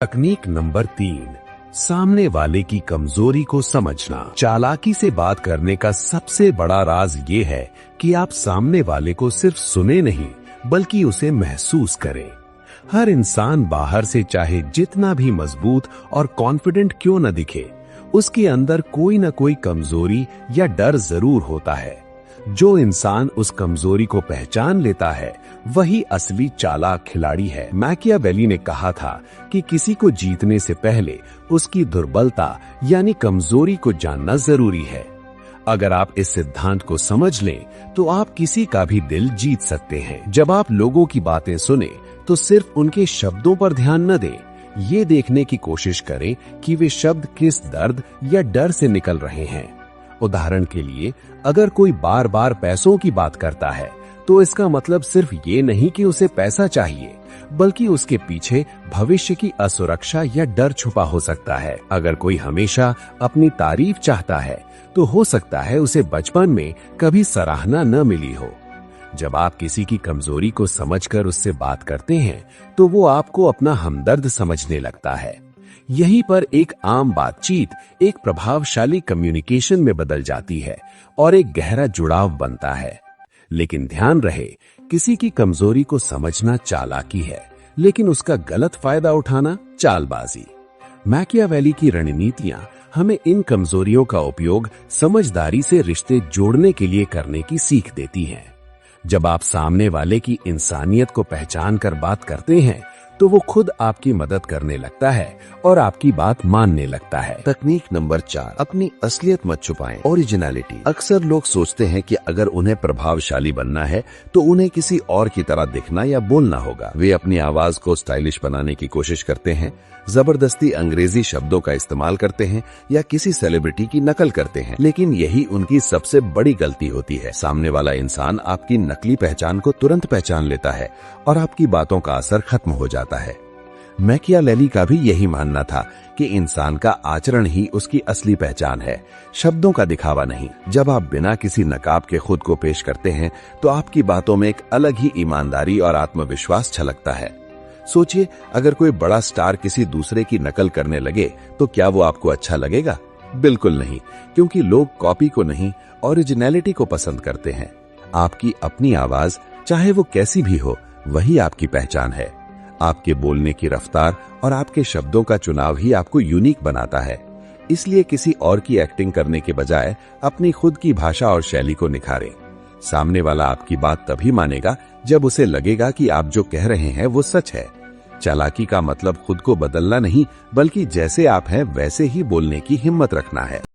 तकनीक नंबर 3, सामने वाले की कमजोरी को समझना। चालाकी से बात करने का सबसे बड़ा राज ये है कि आप सामने वाले को सिर्फ सुने नहीं बल्कि उसे महसूस करें। हर इंसान बाहर से चाहे जितना भी मजबूत और कॉन्फिडेंट क्यों न दिखे, उसके अंदर कोई न कोई कमजोरी या डर जरूर होता है। जो इंसान उस कमजोरी को पहचान लेता है वही असली चालाक खिलाड़ी है। मैकियावेली ने कहा था कि किसी को जीतने से पहले उसकी दुर्बलता यानी कमजोरी को जानना जरूरी है। अगर आप इस सिद्धांत को समझ लें तो आप किसी का भी दिल जीत सकते हैं। जब आप लोगों की बातें सुने तो सिर्फ उनके शब्दों पर ध्यान न दें, ये देखने की कोशिश करें कि वे शब्द किस दर्द या डर से निकल रहे हैं। उदाहरण के लिए, अगर कोई बार बार पैसों की बात करता है तो इसका मतलब सिर्फ ये नहीं कि उसे पैसा चाहिए, बल्कि उसके पीछे भविष्य की असुरक्षा या डर छुपा हो सकता है। अगर कोई हमेशा अपनी तारीफ चाहता है तो हो सकता है उसे बचपन में कभी सराहना न मिली हो। जब आप किसी की कमजोरी को समझकर उससे बात करते हैं तो वो आपको अपना हमदर्द समझने लगता है। यहीं पर एक आम बातचीत एक प्रभावशाली कम्युनिकेशन में बदल जाती है और एक गहरा जुड़ाव बनता है। लेकिन ध्यान रहे, किसी की कमजोरी को समझना चालाकी है, लेकिन उसका गलत फायदा उठाना चालबाजी। मैकियावेली की रणनीतियां हमें इन कमजोरियों का उपयोग समझदारी से रिश्ते जोड़ने के लिए करने की सीख देती हैं। जब आप सामने वाले की इंसानियत को पहचान कर बात करते हैं तो वो खुद आपकी मदद करने लगता है और आपकी बात मानने लगता है। तकनीक नंबर 4, अपनी असलियत मत छुपाएं। ओरिजिनलिटी। अक्सर लोग सोचते हैं कि अगर उन्हें प्रभावशाली बनना है तो उन्हें किसी और की तरह दिखना या बोलना होगा। वे अपनी आवाज को स्टाइलिश बनाने की कोशिश करते हैं, जबरदस्ती अंग्रेजी शब्दों का इस्तेमाल करते हैं या किसी सेलिब्रिटी की नकल करते हैं। लेकिन यही उनकी सबसे बड़ी गलती होती है। सामने वाला इंसान आपकी नकली पहचान को तुरंत पहचान लेता है और आपकी बातों का असर खत्म हो जाता है। मैकियावेली का भी यही मानना था कि इंसान का आचरण ही उसकी असली पहचान है, शब्दों का दिखावा नहीं। जब आप बिना किसी नकाब के खुद को पेश करते हैं तो आपकी बातों में एक अलग ही ईमानदारी और आत्मविश्वास छलकता है। सोचिए, अगर कोई बड़ा स्टार किसी दूसरे की नकल करने लगे तो क्या वो आपको अच्छा लगेगा? बिल्कुल नहीं, क्योंकि लोग कॉपी को नहीं, ओरिजिनलिटी को पसंद करते हैं। आपकी अपनी आवाज, चाहे वो कैसी भी हो, वही आपकी पहचान है। आपके बोलने की रफ्तार और आपके शब्दों का चुनाव ही आपको यूनिक बनाता है। इसलिए किसी और की एक्टिंग करने के बजाय अपनी खुद की भाषा और शैली को निखारें। सामने वाला आपकी बात तभी मानेगा जब उसे लगेगा कि आप जो कह रहे हैं वो सच है। चालाकी का मतलब खुद को बदलना नहीं, बल्कि जैसे आप हैं वैसे ही बोलने की हिम्मत रखना है।